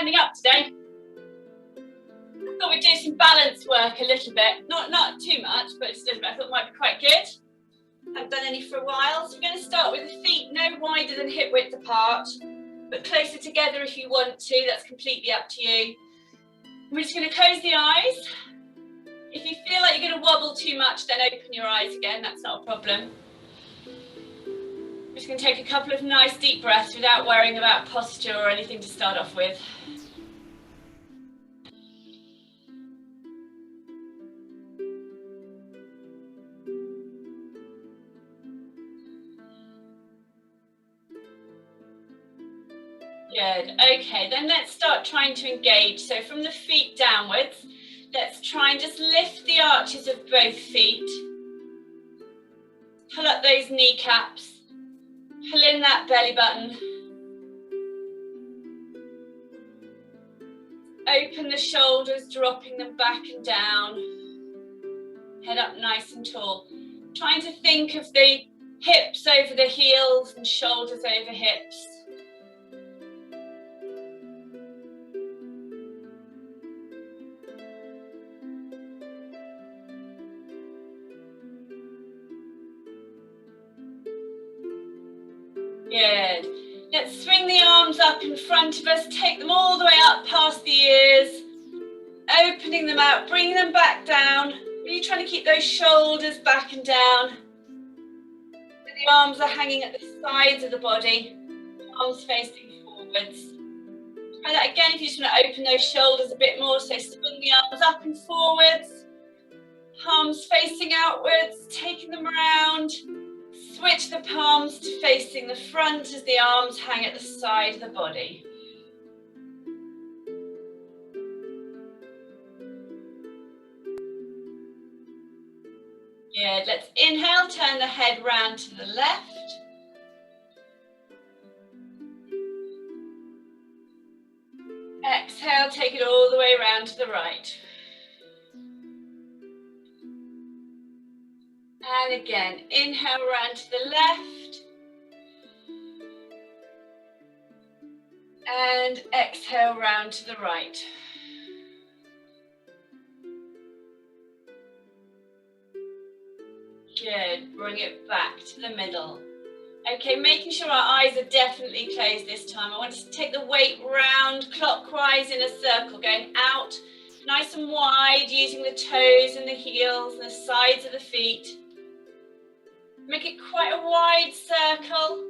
standing up today. I thought we'd do some balance work a little bit. Not too much, but just a little bit. I thought it might be quite good. Haven't done any for a while. So we're going to start with the feet no wider than hip width apart, but closer together if you want to. That's completely up to you. We're just going to close the eyes. If you feel like you're going to wobble too much, then open your eyes again. That's not a problem. We're just going to take a couple of nice deep breaths without worrying about posture or anything to start off with. Good. Okay, then let's start trying to engage. So from the feet downwards, let's try and just lift the arches of both feet. Pull up those kneecaps. Pull in that belly button. Open the shoulders, dropping them back and down. Head up nice and tall. Trying to think of the hips over the heels and shoulders over hips. Good. Let's swing the arms up in front of us, take them all the way up past the ears, opening them out, bringing them back down, really trying to keep those shoulders back and down. The arms are hanging at the sides of the body, arms facing forwards. Try that again if you just want to open those shoulders a bit more, so swing the arms up and forwards, palms facing outwards, taking them around. Switch the palms to facing the front as the arms hang at the side of the body. Good. Let's inhale, turn the head round to the left. Exhale, take it all the way round to the right. And again, inhale round to the left. And exhale round to the right. Good, bring it back to the middle. Okay, making sure our eyes are definitely closed this time. I want us to take the weight round clockwise in a circle, going out nice and wide, using the toes and the heels and the sides of the feet. Make it quite a wide circle.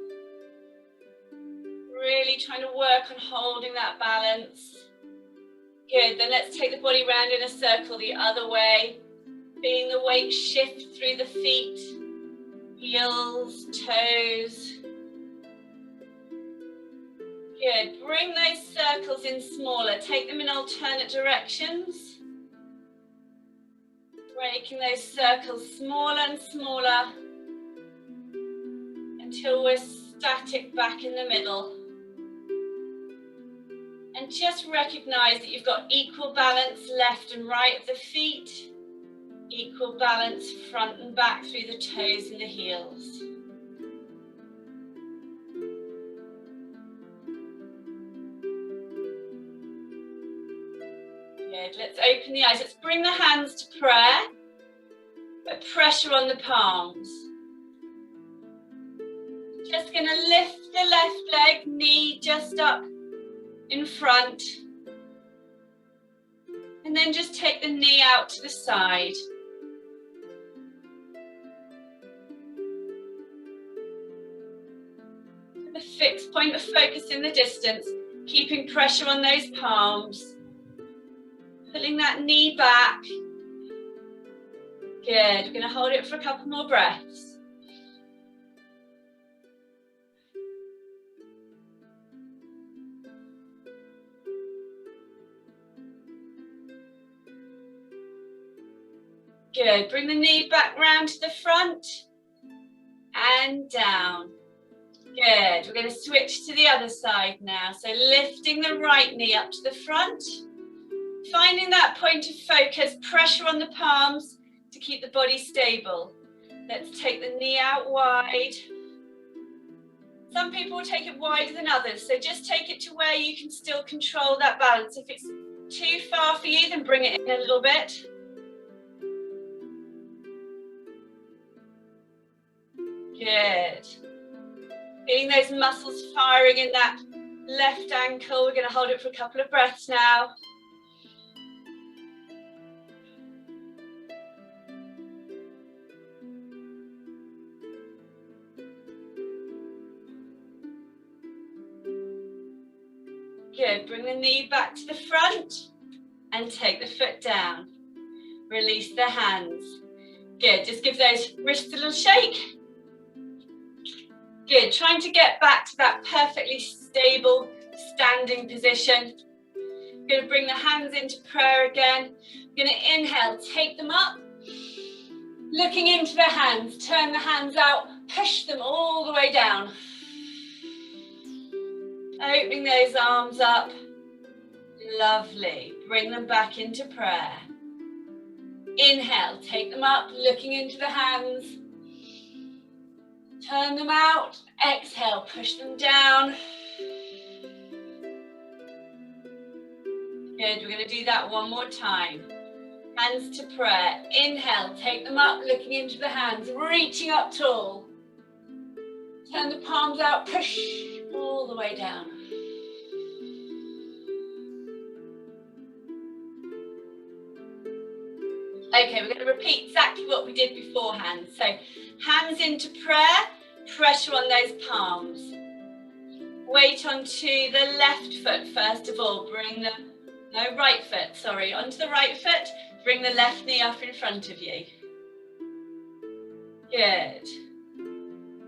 Really trying to work on holding that balance. Good, then let's take the body round in a circle the other way. Feeling the weight shift through the feet, heels, toes. Good, bring those circles in smaller. Take them in alternate directions. Making those circles smaller and smaller, until we're static back in the middle. And just recognize that you've got equal balance left and right of the feet, equal balance front and back through the toes and the heels. Good, let's open the eyes. Let's bring the hands to prayer, put pressure on the palms. Just going to lift the left leg, knee just up in front. And then just take the knee out to the side. The fixed point of focus in the distance, keeping pressure on those palms. Pulling that knee back. Good, we're going to hold it for a couple more breaths. Good, bring the knee back round to the front and down. Good, we're going to switch to the other side now. So lifting the right knee up to the front, finding that point of focus, pressure on the palms to keep the body stable. Let's take the knee out wide. Some people will take it wider than others, so just take it to where you can still control that balance. If it's too far for you, then bring it in a little bit. Good. Feeling those muscles firing in that left ankle. We're going to hold it for a couple of breaths now. Good. Bring the knee back to the front and take the foot down. Release the hands. Good. Just give those wrists a little shake. Good. Trying to get back to that perfectly stable standing position. Going to bring the hands into prayer again. Going to inhale, take them up. Looking into the hands, turn the hands out, push them all the way down. Opening those arms up. Lovely. Bring them back into prayer. Inhale, take them up, looking into the hands. Turn them out. Exhale, push them down. Good, we're going to do that one more time. Hands to prayer. Inhale, take them up, looking into the hands, reaching up tall. Turn the palms out, push all the way down. Okay, we're going to repeat exactly what we did beforehand. So, hands into prayer, pressure on those palms. Weight onto the left foot first of all. Bring the, right foot, sorry, onto the right foot. Bring the left knee up in front of you. Good.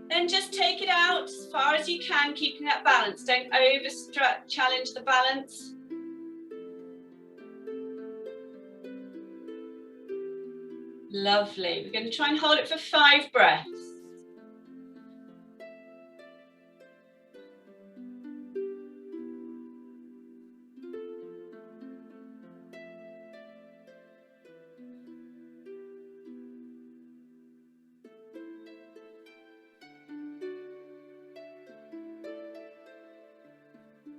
Then just take it out as far as you can, keeping that balance. Don't challenge the balance. Lovely. We're going to try and hold it for 5 breaths.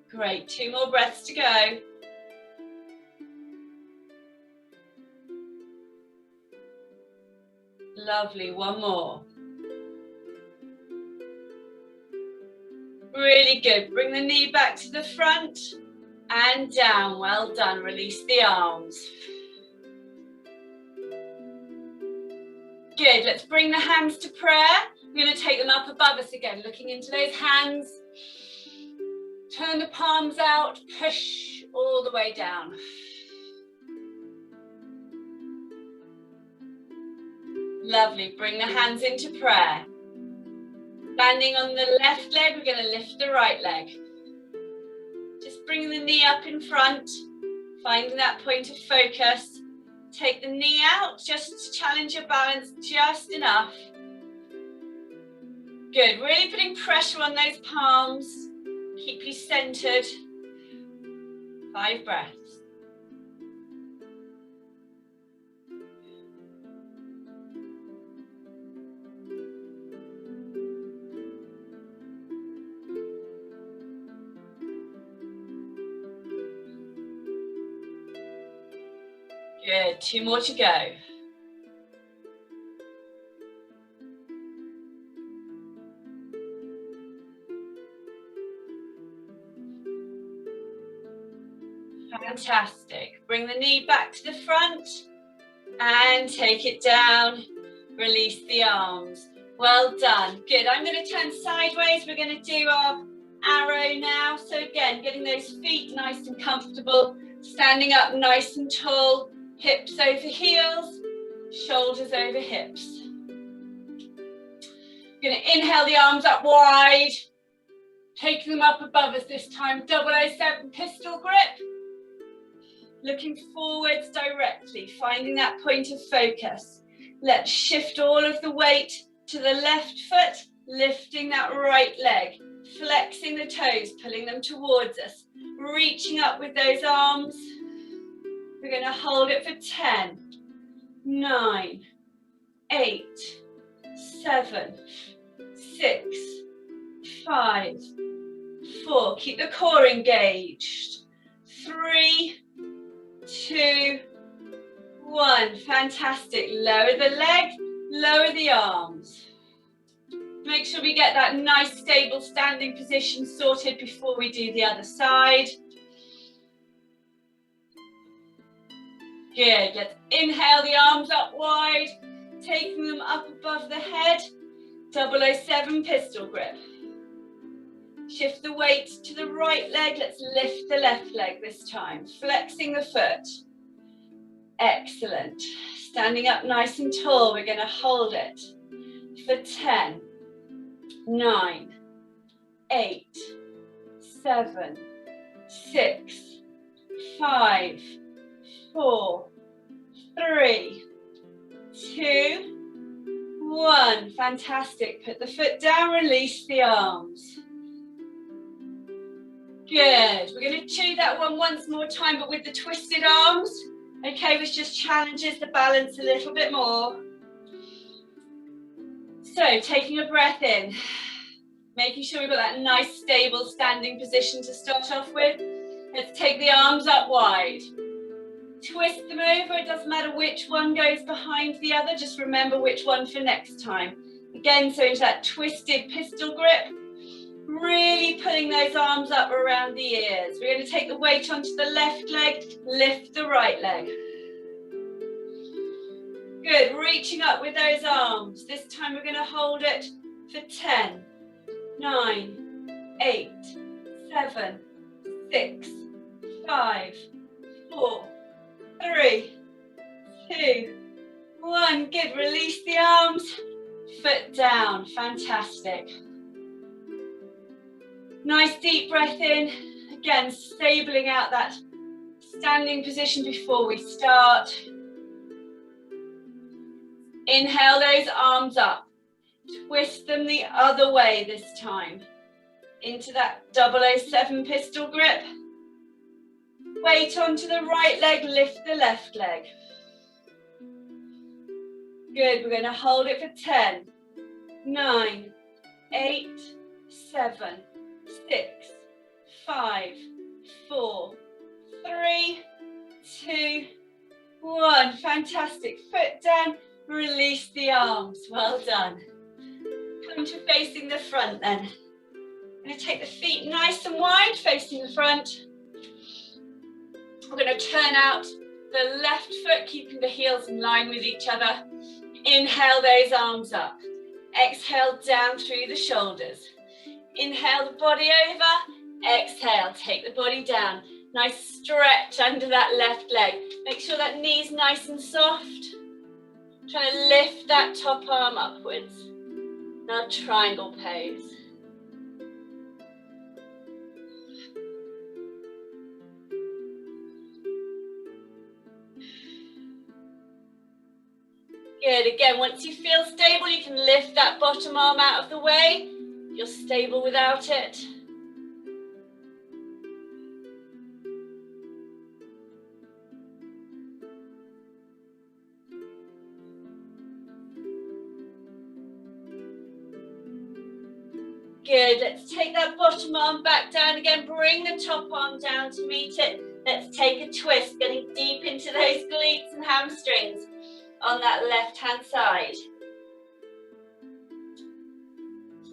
Great, 2 more breaths to go. Lovely, 1 more. Really good. Bring the knee back to the front and down. Well done. Release the arms. Good. Let's bring the hands to prayer. We're going to take them up above us again, looking into those hands. Turn the palms out, push all the way down. Lovely, bring the hands into prayer. Standing on the left leg, we're going to lift the right leg. Just bring the knee up in front, finding that point of focus. Take the knee out, just to challenge your balance just enough. Good, really putting pressure on those palms. Keep you centered. 5 breaths. Good, 2 more to go. Fantastic. Bring the knee back to the front and take it down. Release the arms. Well done. Good. I'm going to turn sideways. We're going to do our arrow now. So again, getting those feet nice and comfortable. Standing up nice and tall. Hips over heels. Shoulders over hips. Going to inhale the arms up wide. Taking them up above us this time. 007 pistol grip. Looking forwards directly, finding that point of focus. Let's shift all of the weight to the left foot, lifting that right leg, flexing the toes, pulling them towards us, reaching up with those arms. We're going to hold it for 10, 9, 8, 7, 6, 5, 4. Keep the core engaged. 3, 2, 1. Fantastic. Lower the legs, lower the arms. Make sure we get that nice stable standing position sorted before we do the other side. Good. Let's inhale the arms up wide, taking them up above the head. 007 pistol grip. Shift the weight to the right leg. Let's lift the left leg this time, flexing the foot. Excellent. Standing up nice and tall, we're going to hold it for 10, 9, 8, 7, 6, 5, 4, 3, 2, 1. Fantastic. Put the foot down, release the arms. Good. We're going to do that one once more time, but with the twisted arms. Okay, which just challenges the balance a little bit more. So, taking a breath in, making sure we've got that nice, stable standing position to start off with. Let's take the arms up wide. Twist them over. It doesn't matter which one goes behind the other. Just remember which one for next time. Again, so into that twisted pistol grip. Really pulling those arms up around the ears. We're going to take the weight onto the left leg, lift the right leg. Good, reaching up with those arms. This time we're going to hold it for 10, 9, 8, 7, 6, 5, 4, 3, 2, 1. Good, release the arms, foot down. Fantastic. Nice deep breath in, again stabling out that standing position before we start. Inhale those arms up, twist them the other way this time, into that 007 pistol grip. Weight onto the right leg, lift the left leg. Good, we're going to hold it for 10, 9, 8, 7, 6, 5, 4, 3, 2, 1. Fantastic. Foot down, release the arms. Well done. Come to facing the front then. I'm going to take the feet nice and wide, facing the front. We're going to turn out the left foot, keeping the heels in line with each other. Inhale those arms up. Exhale down through the shoulders. Inhale the body over, exhale, take the body down. Nice stretch under that left leg. Make sure that knee's nice and soft. Trying to lift that top arm upwards. Now triangle pose. Good, again, once you feel stable, you can lift that bottom arm out of the way. You're stable without it. Good, let's take that bottom arm back down again. Bring the top arm down to meet it. Let's take a twist, getting deep into those glutes and hamstrings on that left-hand side.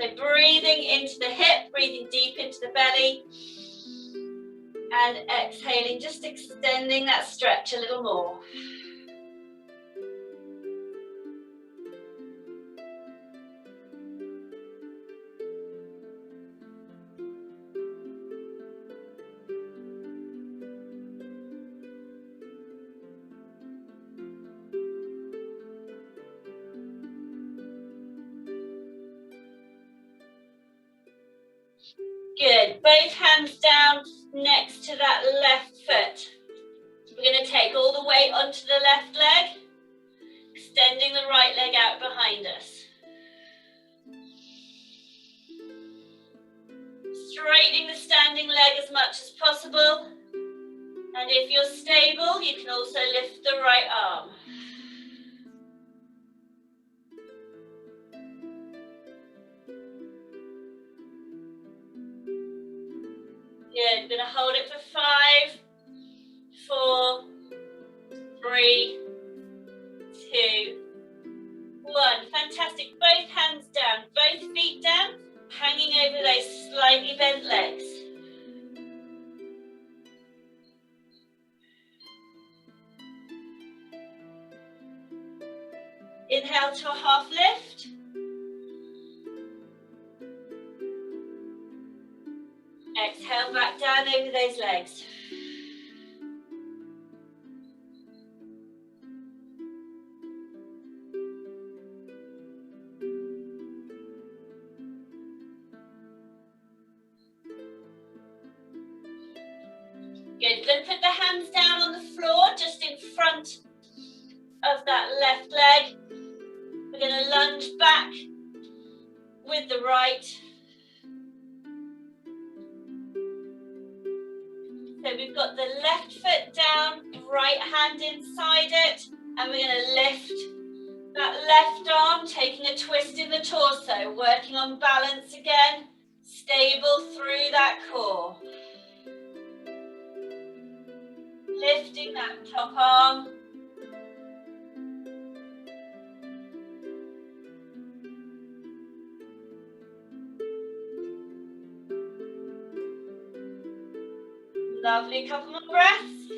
So breathing into the hip, breathing deep into the belly, and exhaling, just extending that stretch a little more. Good, both hands down next to that left foot. We're going to take all the weight onto the left leg, extending the right leg out behind us. Straightening the standing leg as much as possible. And if you're stable, you can also lift the right arm. Good. We're going to hold it for 5, 4, 3, 2, 1. Fantastic. Both hands down, both feet down, hanging over those slightly bent legs. Inhale to a half lift. Exhale back down over those legs. Good. Then put the hands down on the floor, just in front of that left leg. We're going to lunge back with the right. So we've got the left foot down, right hand inside it, and we're going to lift that left arm, taking a twist in the torso, working on balance again, stable through that core. Lifting that top arm. Lovely, couple more breaths.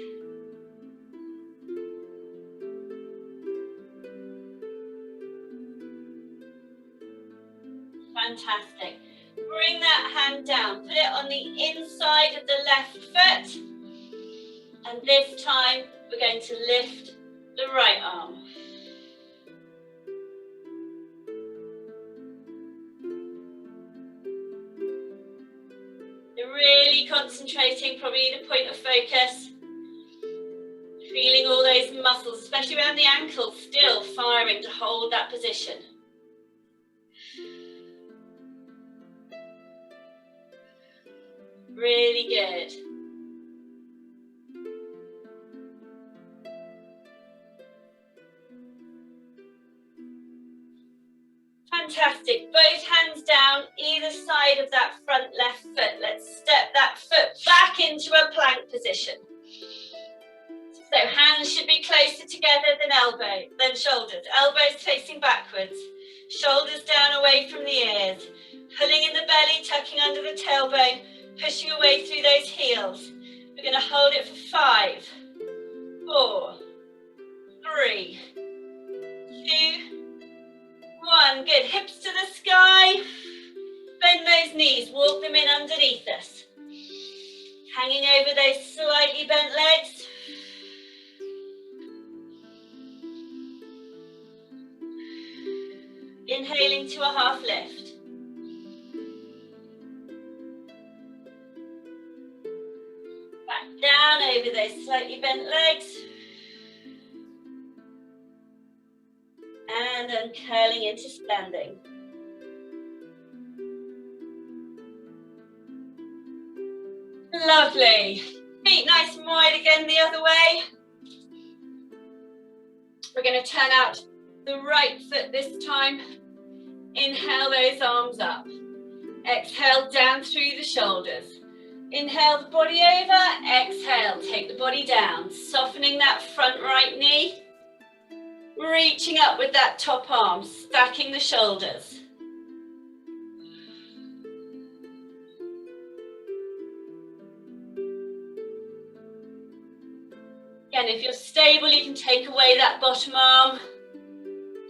Fantastic. Bring that hand down, put it on the inside of the left foot. And this time we're going to lift the right arm. You're really concentrating, probably the point of focus. Feeling all those muscles, especially around the ankles, still firing to hold that position. Really good. Fantastic. Both hands down, either side of that front left foot. Let's step that foot back into a plank position. So hands should be closer together than shoulders. Elbows facing backwards. Shoulders down away from the ears. Pulling in the belly, tucking under the tailbone, pushing away through those heels. We're going to hold it for 5, 4, 3, 2, 1. Good. Hips to the sky. Bend those knees. Walk them in underneath us. Hanging over those slightly bent legs. Inhaling to a half lift. Back down over those slightly bent legs. And then curling into standing. Lovely. Feet nice and wide again the other way. We're going to turn out the right foot this time. Inhale those arms up. Exhale down through the shoulders. Inhale the body over. Exhale, take the body down. Softening that front right knee. Reaching up with that top arm, stacking the shoulders. Again, if you're stable, you can take away that bottom arm.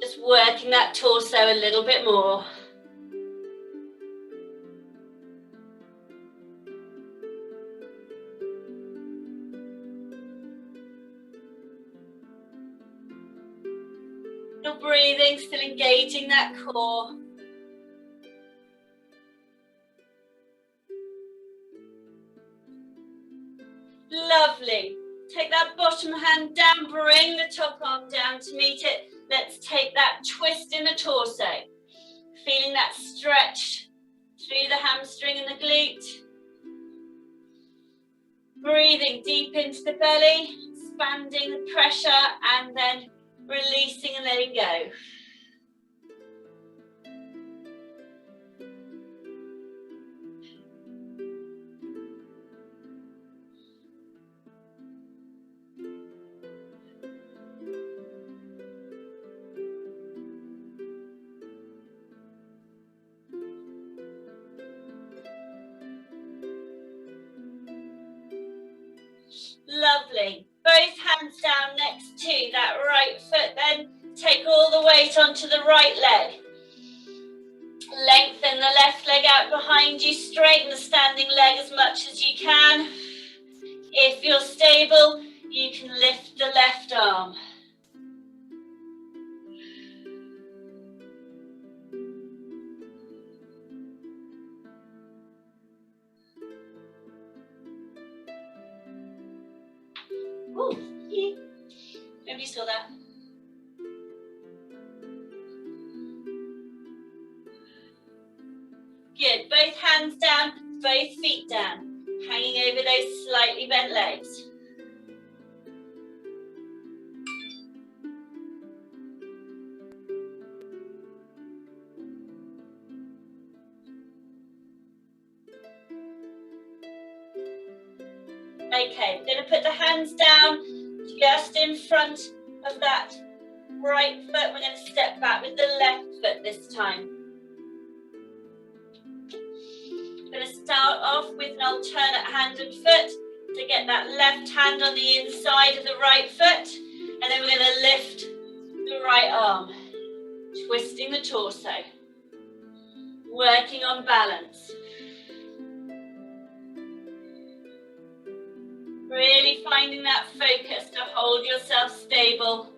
Just working that torso a little bit more. Still breathing, still engaging that core. Lovely. Take that bottom hand down, bring the top arm down to meet it. Let's take that twist in the torso. Feeling that stretch through the hamstring and the glute. Breathing deep into the belly, expanding the pressure and then releasing and letting go. Lovely. Both hands down next to that right foot, then take all the weight onto the right leg. Lengthen the left leg out behind you, straighten the standing leg as much as you can. If you're stable, you can lift the left arm. Ooh, yeah. Nobody saw that. Good, both hands down, both feet down, hanging over those slightly bent legs. Okay, we're going to put the hands down just in front of that right foot. We're going to step back with the left foot this time. We're going to start off with an alternate hand and foot to get that left hand on the inside of the right foot. And then we're going to lift the right arm, twisting the torso, working on balance. Really finding that focus to hold yourself stable.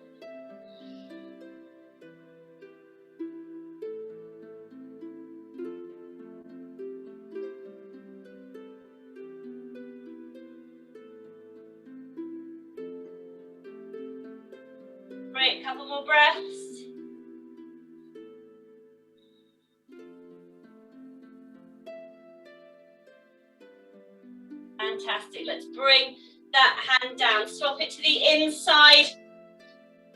Great, couple more breaths. Fantastic. Let's bring that hand down. Swap it to the inside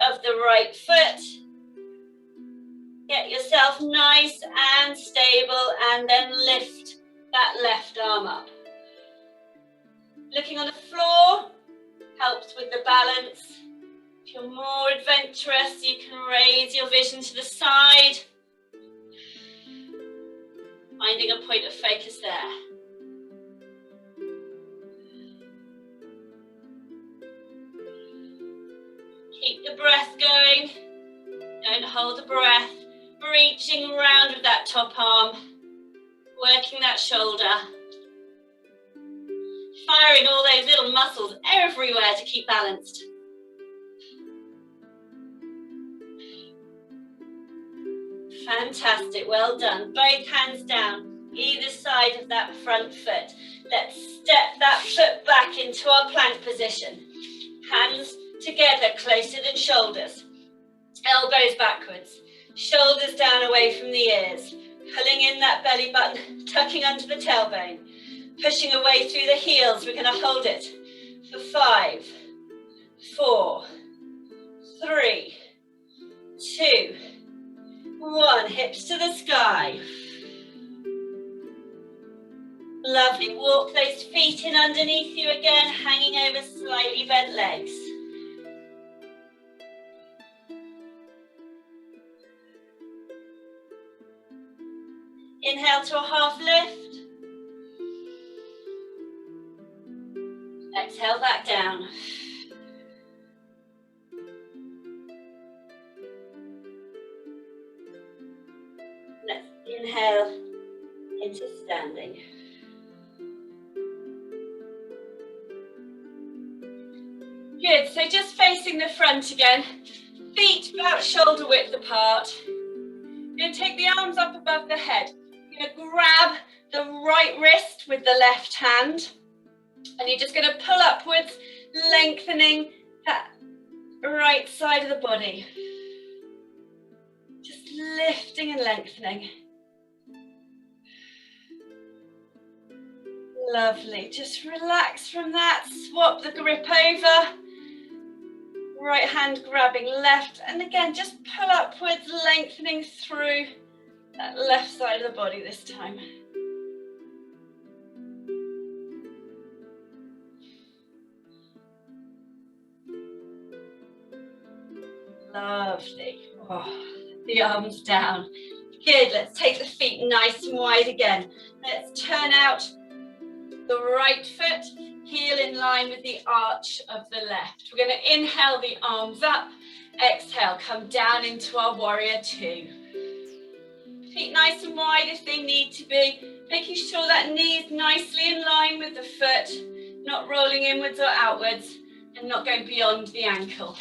of the right foot. Get yourself nice and stable and then lift that left arm up. Looking on the floor helps with the balance. If you're more adventurous, you can raise your vision to the side. Finding a point of focus there. Keep the breath going. Don't hold the breath. Reaching around with that top arm. Working that shoulder. Firing all those little muscles everywhere to keep balanced. Fantastic, well done. Both hands down, either side of that front foot. Let's step that foot back into our plank position. Hands together, closer than shoulders. Elbows backwards. Shoulders down away from the ears. Pulling in that belly button, tucking under the tailbone. Pushing away through the heels. We're going to hold it for 5, 4, 3, 2, 1. Hips to the sky. Lovely. Walk those feet in underneath you again, hanging over slightly bent legs. Inhale to a half lift. Exhale back down. Let's inhale into standing. Good, so just facing the front again. Feet about shoulder width apart. You're going to take the arms up above the head. You're going to grab the right wrist with the left hand. And you're just going to pull upwards, lengthening that right side of the body. Just lifting and lengthening. Lovely. Just relax from that. Swap the grip over. Right hand grabbing left. And again, just pull upwards, lengthening through that left side of the body this time. Lovely. Oh, the arms down. Good. Let's take the feet nice and wide again. Let's turn out the right foot, heel in line with the arch of the left. We're going to inhale the arms up, exhale, come down into our warrior two. Feet nice and wide if they need to be, making sure that knee is nicely in line with the foot, not rolling inwards or outwards, and not going beyond the ankle.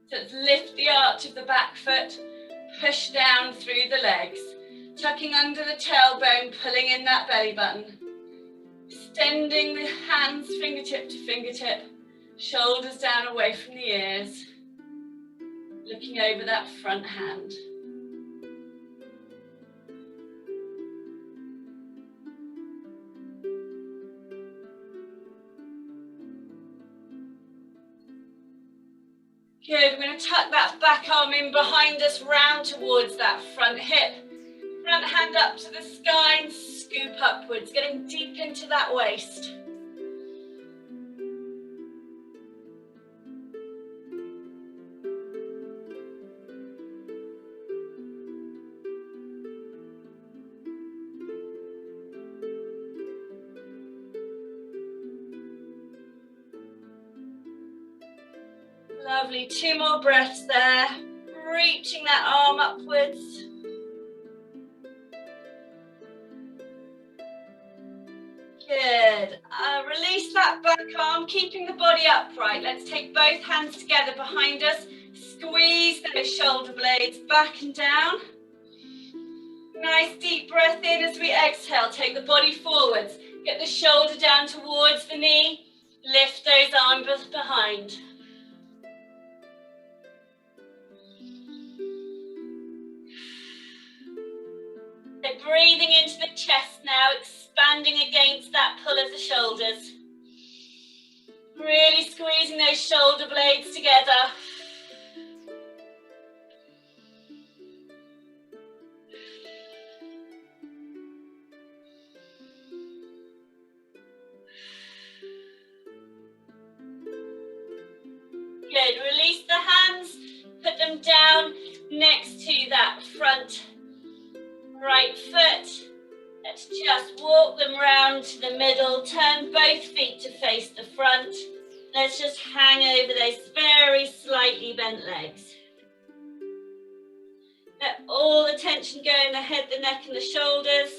So let's lift the arch of the back foot, push down through the legs, tucking under the tailbone, pulling in that belly button. Extending the hands fingertip to fingertip, shoulders down away from the ears, looking over that front hand. Good, we're going to tuck that back arm in behind us, round towards that front hip. Front hand up to the sky and scoop upwards, getting deep into that waist. Lovely, 2 more breaths there, reaching that arm upwards. Good. Release that back arm, keeping the body upright. Let's take both hands together behind us. Squeeze those shoulder blades back and down. Nice deep breath in as we exhale. Take the body forwards. Get the shoulder down towards the knee. Lift those arms behind. So breathing into the chest now, expanding against that pull of the shoulders. Really squeezing those shoulder blades together. Good, release the hands, put them down next to that front right foot. Let's just walk them round to the middle, turn both feet to face the front. Let's just hang over those very slightly bent legs. Let all the tension go in the head, the neck and the shoulders.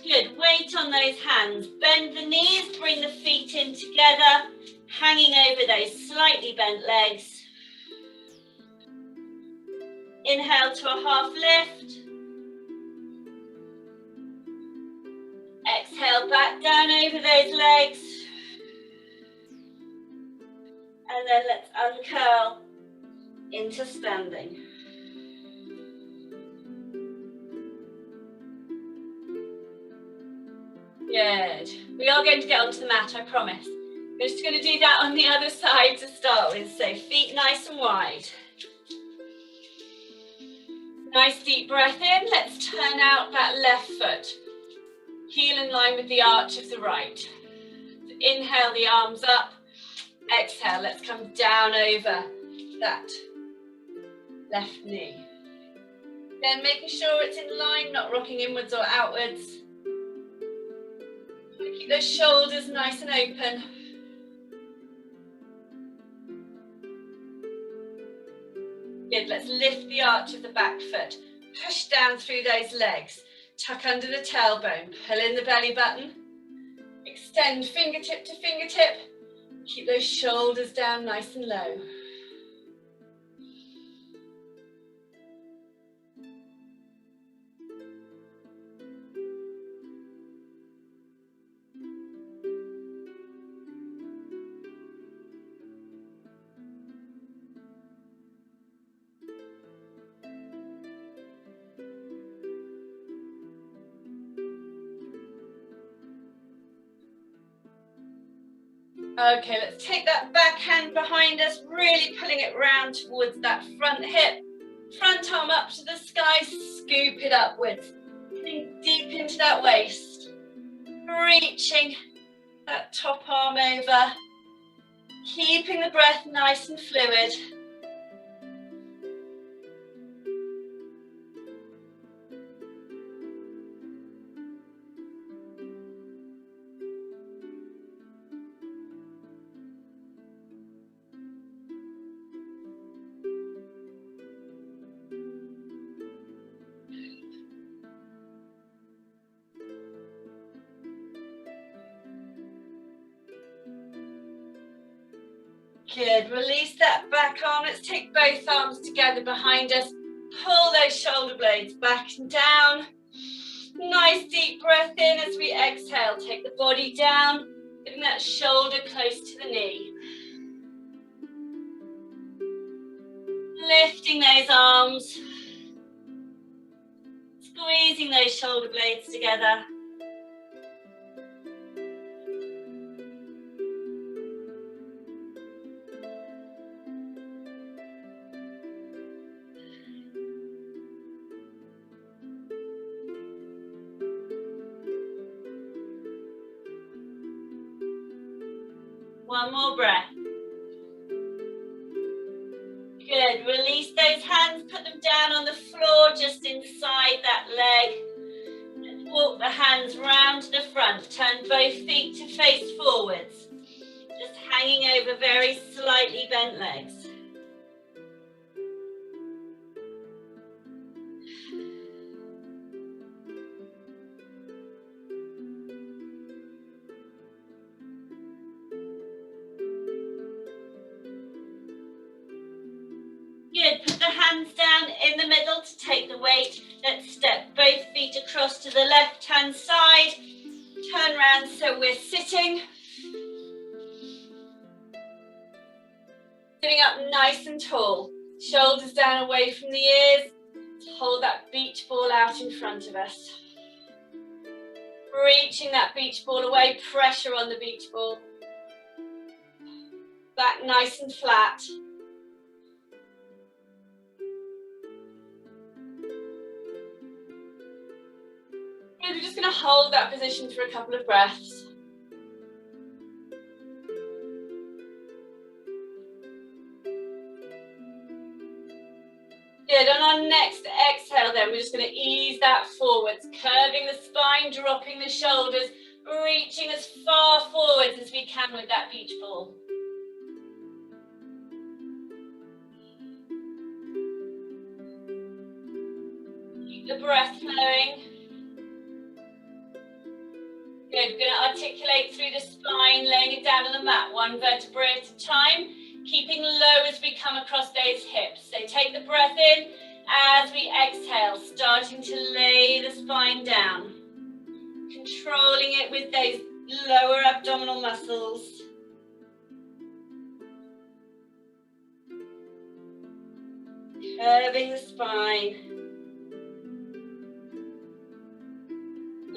Good, weight on those hands. Bend the knees, bring the feet in together, hanging over those slightly bent legs. Inhale to a half lift. Exhale back down over those legs. And then let's uncurl into standing. Good. We are going to get onto the mat, I promise. We're just going to do that on the other side to start with. So feet nice and wide. Nice deep breath in. Let's turn out that left foot. Heel in line with the arch of the right. So inhale the arms up. Exhale, let's come down over that left knee. Then making sure it's in line, not rocking inwards or outwards. Keep those shoulders nice and open. Good, let's lift the arch of the back foot. Push down through those legs. Tuck under the tailbone. Pull in the belly button. Extend fingertip to fingertip. Keep those shoulders down nice and low. Okay, let's take that back hand behind us, really pulling it round towards that front hip. Front arm up to the sky, scoop it upwards. Getting deep into that waist. Reaching that top arm over, keeping the breath nice and fluid. Good, release that back arm. Let's take both arms together behind us. Pull those shoulder blades back and down. Nice deep breath in as we exhale. Take the body down, getting that shoulder close to the knee. Lifting those arms. Squeezing those shoulder blades together. One more breath. Good, release those hands, put them down on the floor just inside that leg. And walk the hands round to the front, turn both feet to face forwards. Just hanging over very slightly bent legs. Good, put the hands down in the middle to take the weight. Let's step both feet across to the left-hand side. Turn around so we're sitting. Sitting up nice and tall. Shoulders down away from the ears. Hold that beach ball out in front of us. Reaching that beach ball away, pressure on the beach ball. Back nice and flat. We're just going to hold that position for a couple of breaths. Good, on our next exhale then, we're just going to ease that forwards, curving the spine, dropping the shoulders, reaching as far forwards as we can with that beach ball. Keep the breath flowing. Good, we're going to articulate through the spine, laying it down on the mat, one vertebrae at a time, keeping low as we come across those hips. So take the breath in as we exhale, starting to lay the spine down, controlling it with those lower abdominal muscles. Curving the spine.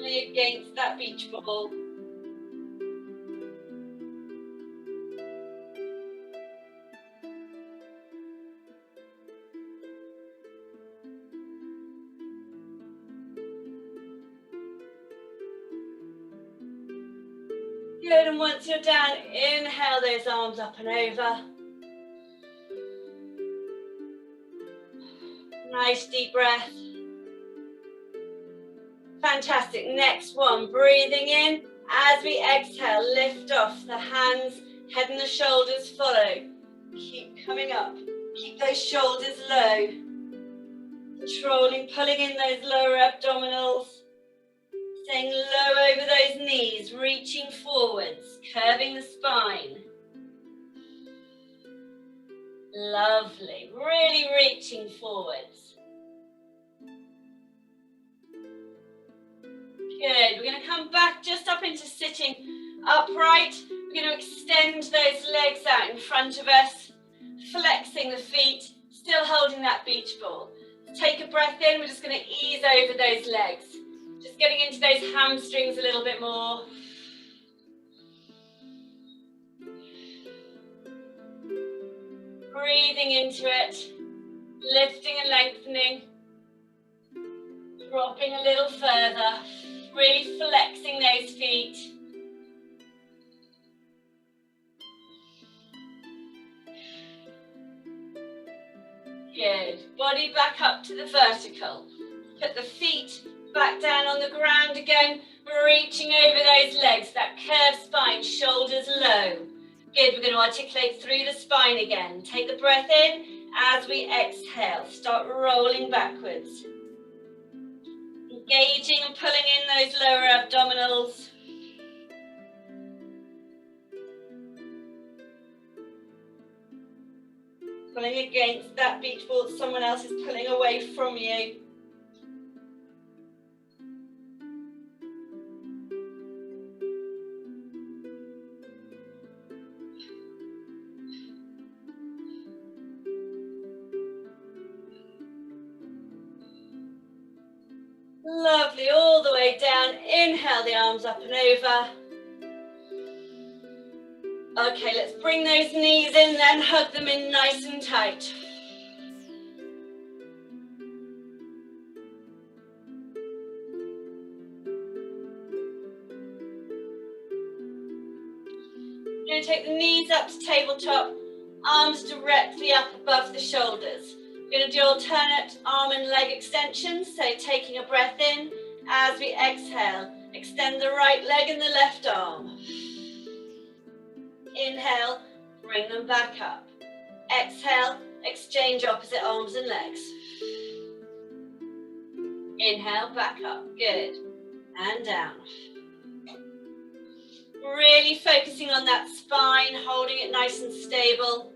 Against that beach ball. Good, and once you're down, inhale those arms up and over. Nice deep breath. Fantastic, next one, breathing in, as we exhale, lift off the hands, head and the shoulders follow. Keep coming up, keep those shoulders low. Controlling, pulling in those lower abdominals, staying low over those knees, reaching forwards, curving the spine. Lovely, really reaching forwards. Good, we're going to come back just up into sitting upright. We're going to extend those legs out in front of us, flexing the feet, still holding that beach ball. Take a breath in, we're just going to ease over those legs. Just getting into those hamstrings a little bit more. Breathing into it, lifting and lengthening, dropping a little further. Really flexing those feet. Good. Body back up to the vertical. Put the feet back down on the ground again, reaching over those legs, that curved spine, shoulders low. Good, we're going to articulate through the spine again. Take the breath in as we exhale. Start rolling backwards. Engaging and pulling in those lower abdominals. Pulling against that beach ball that someone else is pulling away from you. Lovely, all the way down. Inhale the arms up and over. Okay, let's bring those knees in, then hug them in nice and tight. We're going to take the knees up to tabletop, arms directly up above the shoulders. We're going to do alternate arm and leg extensions, so taking a breath in as we exhale. Extend the right leg and the left arm. Inhale, bring them back up. Exhale, exchange opposite arms and legs. Inhale, back up. Good. And down. Really focusing on that spine, holding it nice and stable.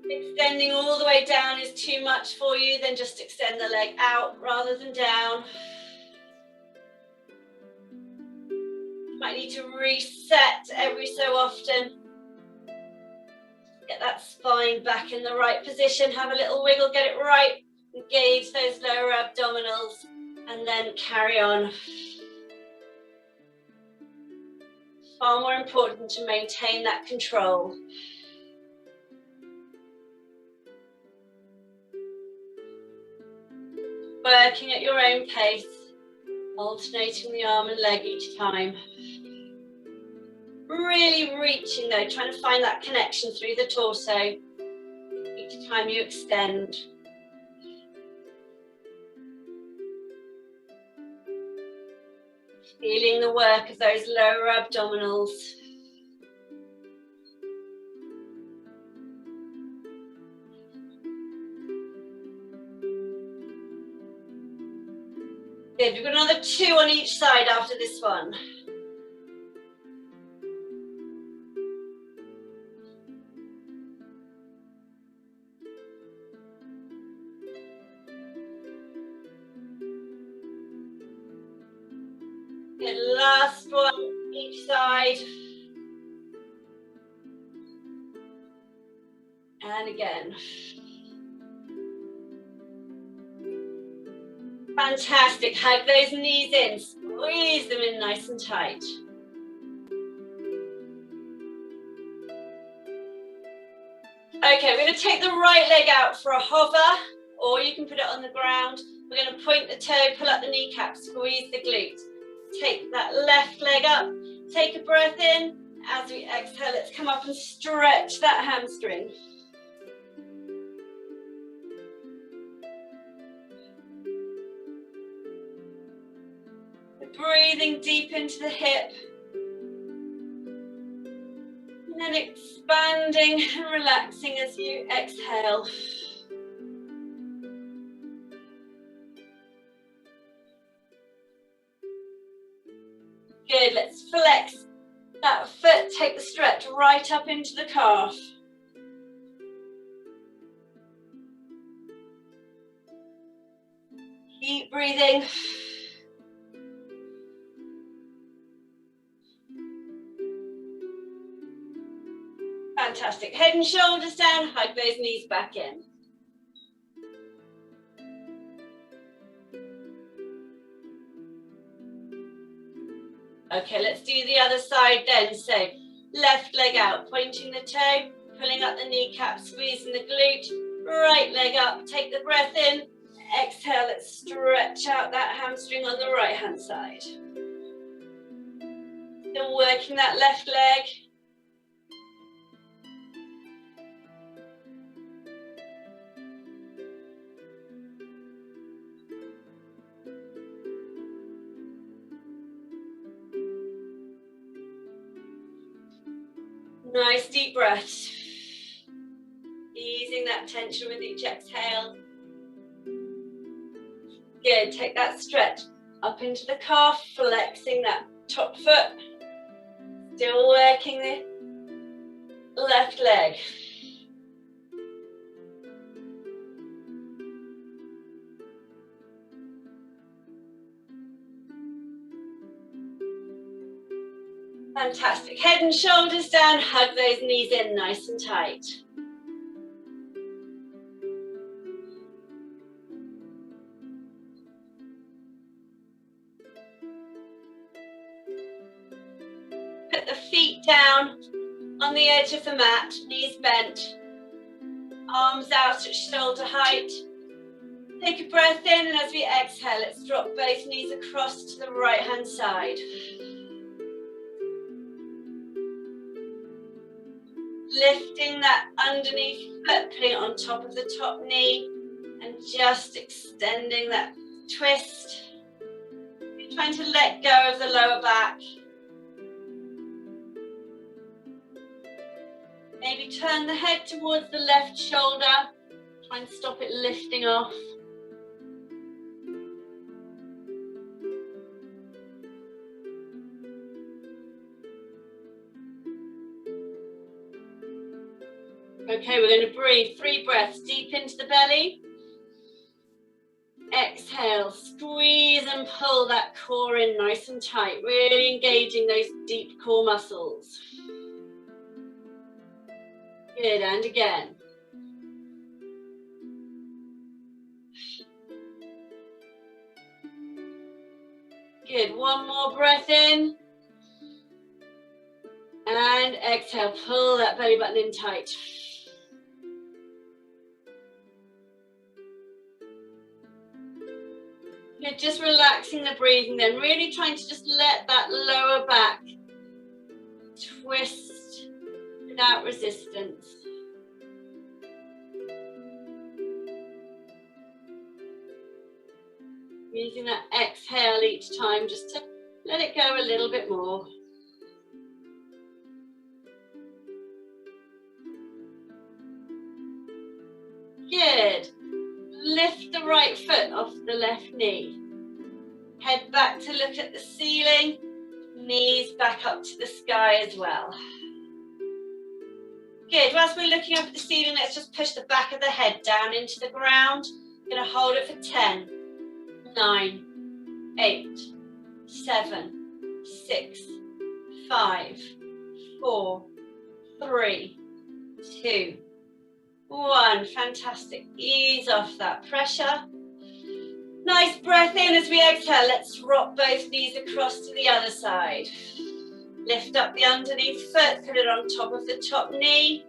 Extending all the way down is too much for you, then just extend the leg out rather than down. Might need to reset every so often. Get that spine back in the right position, have a little wiggle, get it right. Engage those lower abdominals and then carry on. Far more important to maintain that control. Working at your own pace, alternating the arm and leg each time. Really reaching though, trying to find that connection through the torso each time you extend. Feeling the work of those lower abdominals. Good, we've got another 2 on each side after this one. Good, last one each side. And again. Fantastic, hug those knees in, squeeze them in nice and tight. Okay, we're going to take the right leg out for a hover, or you can put it on the ground. We're going to point the toe, pull up the kneecap, squeeze the glute. Take that left leg up, take a breath in. As we exhale, let's come up and stretch that hamstring. Breathing deep into the hip. And then expanding and relaxing as you exhale. Good, let's flex that foot, take the stretch right up into the calf. Keep breathing. Fantastic. Head and shoulders down, hug those knees back in. Okay, let's do the other side then. So left leg out, pointing the toe, pulling up the kneecap, squeezing the glute. Right leg up, take the breath in. exhale, let's stretch out that hamstring on the right hand side. Still working that left leg. Nice deep breath. Easing that tension with each exhale. Good, take that stretch up into the calf, flexing that top foot. Still working the left leg. Fantastic. Head and shoulders down, hug those knees in nice and tight. Put the feet down on the edge of the mat, knees bent, arms out at shoulder height. Take a breath in, and as we exhale, let's drop both knees across to the right hand side. Lifting that underneath foot, putting it on top of the top knee, and just extending that twist. You're trying to let go of the lower back. Maybe turn the head towards the left shoulder. Try and stop it lifting off. Okay, we're going to breathe 3 breaths deep into the belly. Exhale, squeeze and pull that core in nice and tight, really engaging those deep core muscles. Good, and again. Good, one more breath in. And exhale, pull that belly button in tight. Good, just relaxing the breathing then, really trying to just let that lower back twist without resistance. Using that exhale each time just to let it go a little bit more. Good. Lift the right foot off the left knee. Head back to look at the ceiling. Knees back up to the sky as well. Good. Whilst we're looking up at the ceiling, let's just push the back of the head down into the ground. We're going to hold it for 10, 9, 8, 7, 6, 5, 4, 3, 2, 1. Fantastic. Ease off that pressure. Nice breath in as we exhale. Let's rock both knees across to the other side. Lift up the underneath foot, put it on top of the top knee.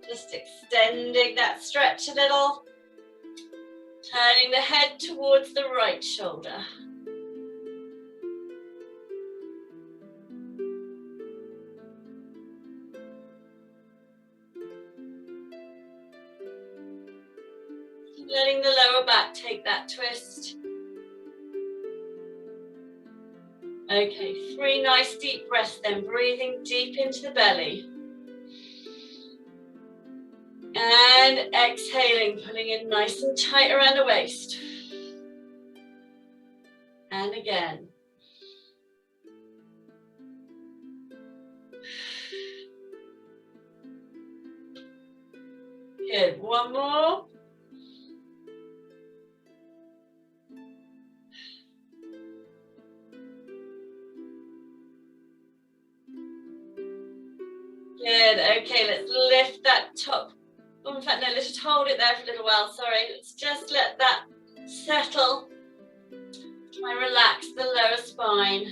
Just extending that stretch a little. Turning the head towards the right shoulder. Letting the lower back take that twist. Okay, 3 nice deep breaths then, breathing deep into the belly. And exhaling, pulling in nice and tight around the waist. And again. Good, one more. Good, okay, let's lift that top. Oh, in fact, no, let's just hold it there for a little while, sorry. Let's just let that settle. Try and relax the lower spine.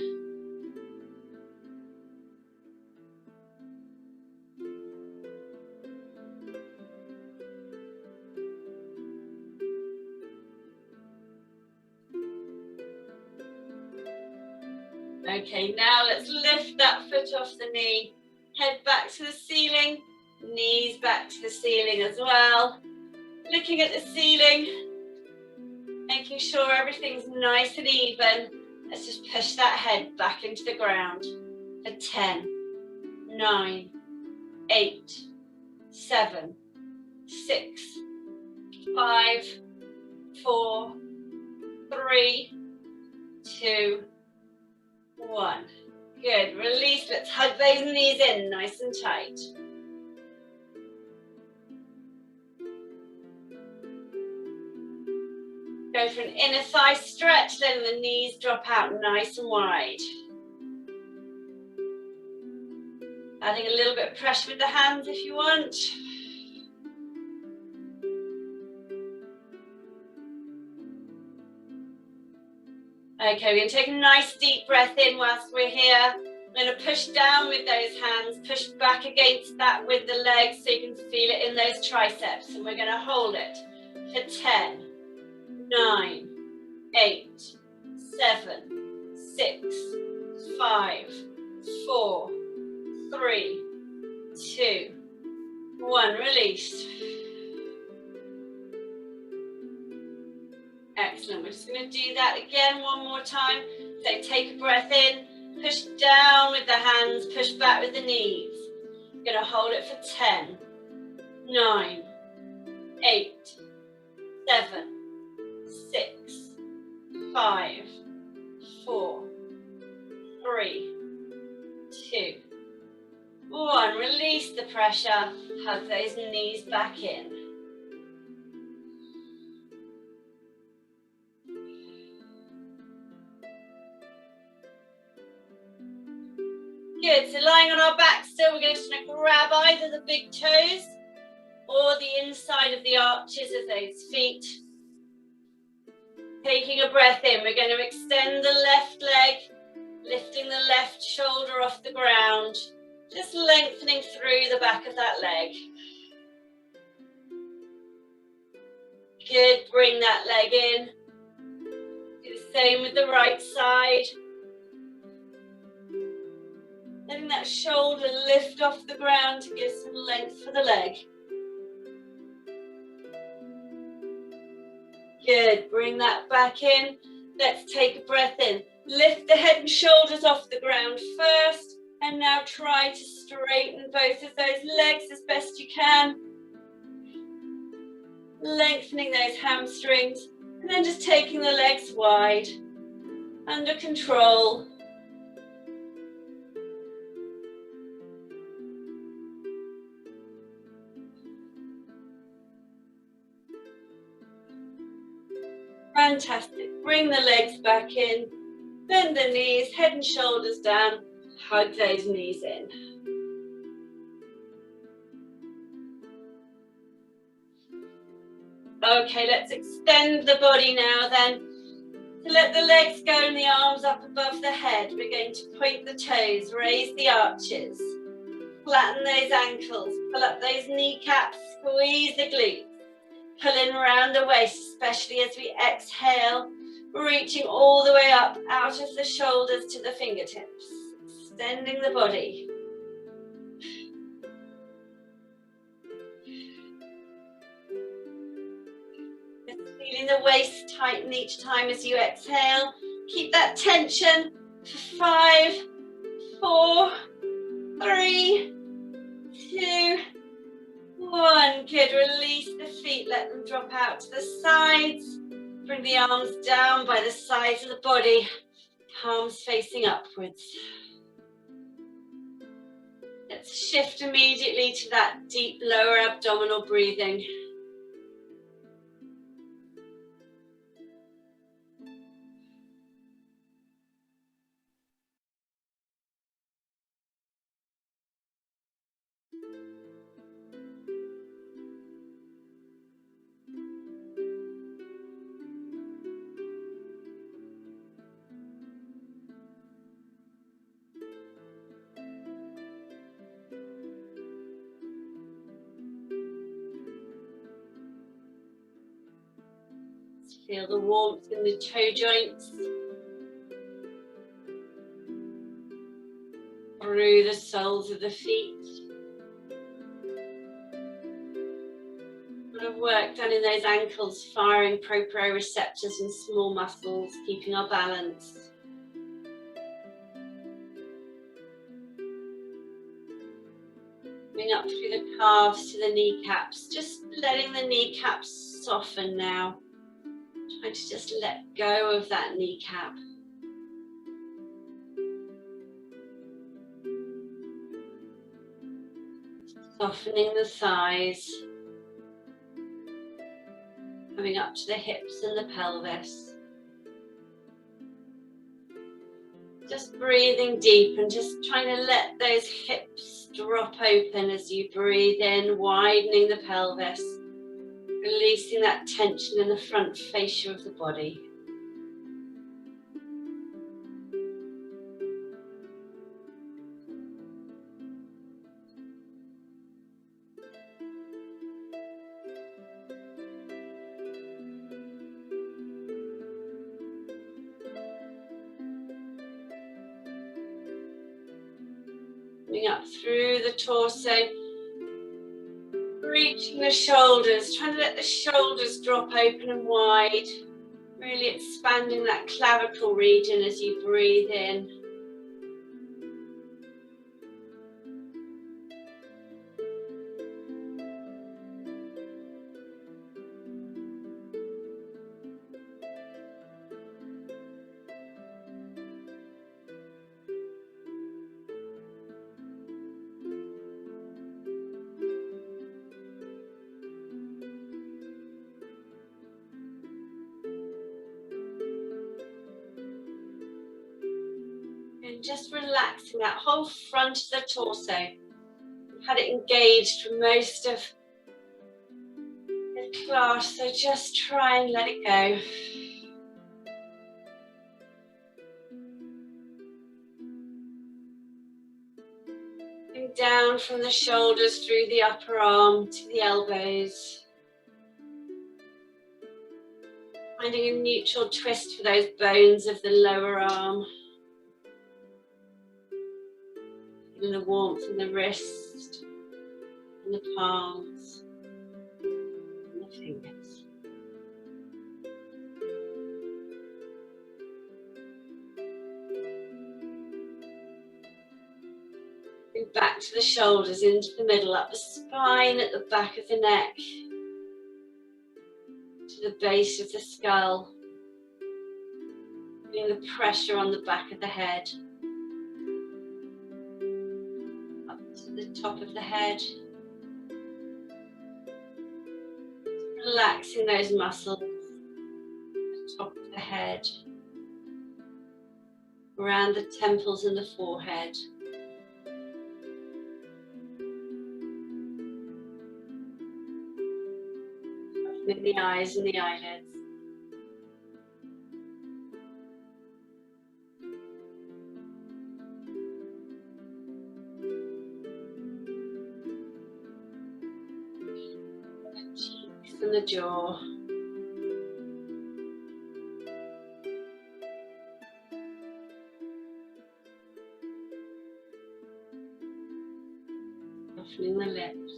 Okay, now let's lift that foot off the knee, head back to the ceiling, knees back to the ceiling as well. Looking at the ceiling, making sure everything's nice and even. Let's just push that head back into the ground for 10, 9, 8, 7, 6, 5, 4, 3, 2, 1. Good, release, let's hug those knees in nice and tight. Go for an inner thigh stretch, then the knees drop out nice and wide. Adding a little bit of pressure with the hands if you want. Okay, we're going to take a nice deep breath in whilst we're here. We're going to push down with those hands, push back against that with the legs so you can feel it in those triceps. And we're going to hold it for 10, 9, 8, 7, 6, 5, 4, 3, 2, 1. Release. Excellent. We're just going to do that again one more time. So take a breath in, push down with the hands, push back with the knees. We're going to hold it for 10, 9, 8, 7, 6, 5, 4, 3, 2, 1. Release the pressure. Hug those knees back in. Good. So lying on our back still, we're going to grab either the big toes or the inside of the arches of those feet. Taking a breath in, we're going to extend the left leg, lifting the left shoulder off the ground, just lengthening through the back of that leg. Good, bring that leg in. Do the same with the right side. Letting that shoulder lift off the ground to give some length for the leg. Good, bring that back in. Let's take a breath in. Lift the head and shoulders off the ground first, and now try to straighten both of those legs as best you can. Lengthening those hamstrings, and then just taking the legs wide, under control. Fantastic. Bring the legs back in, bend the knees, head and shoulders down, hug those knees in. Okay, let's extend the body now then. To let the legs go and the arms up above the head, we're going to point the toes, raise the arches, flatten those ankles, pull up those kneecaps, squeeze the glutes. Pulling around the waist, especially as we exhale, reaching all the way up out of the shoulders to the fingertips, extending the body. Just feeling the waist tighten each time as you exhale. Keep that tension for 5, 4, 3, 2, 1. Good. Release the feet. Let them drop out to the sides. Bring the arms down by the sides of the body. Palms facing upwards. Let's shift immediately to that deep lower abdominal breathing. Feel the warmth in the toe joints. through the soles of the feet. A lot of work done in those ankles, firing proprioceptors and small muscles, keeping our balance. Coming up through the calves to the kneecaps, just letting the kneecaps soften now. Trying to just let go of that kneecap. Softening the thighs. Coming up to the hips and the pelvis. Just breathing deep and just trying to let those hips drop open as you breathe in, widening the pelvis, releasing that tension in the front fascia of the body. Coming up through the torso, reaching the shoulders, trying to let the shoulders drop open and wide, really expanding that clavicle region as you breathe in. And just relaxing that whole front of the torso. I've had it engaged for most of the class, so just try and let it go. Coming down from the shoulders through the upper arm to the elbows. Finding a neutral twist for those bones of the lower arm. Feeling the warmth in the wrist, and the palms, and the fingers. And back to the shoulders, into the middle, up the spine at the back of the neck, to the base of the skull. Feeling the pressure on the back of the head. The top of the head, relaxing those muscles, the top of the head, around the temples and the forehead. Softening the eyes and the eyelids. And the jaw. Softening the lips.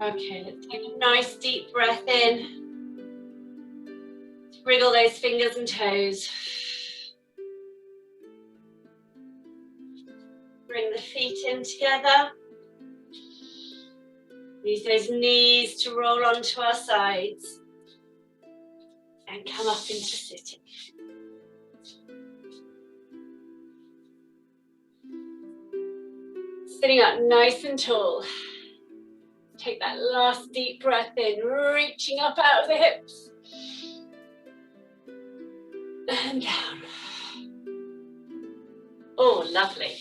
Okay, let's take a nice deep breath in. Wriggle those fingers and toes. Bring the feet in together. Use those knees to roll onto our sides. And come up into sitting. Sitting up nice and tall. Take that last deep breath in, reaching up out of the hips. And down. Oh, lovely.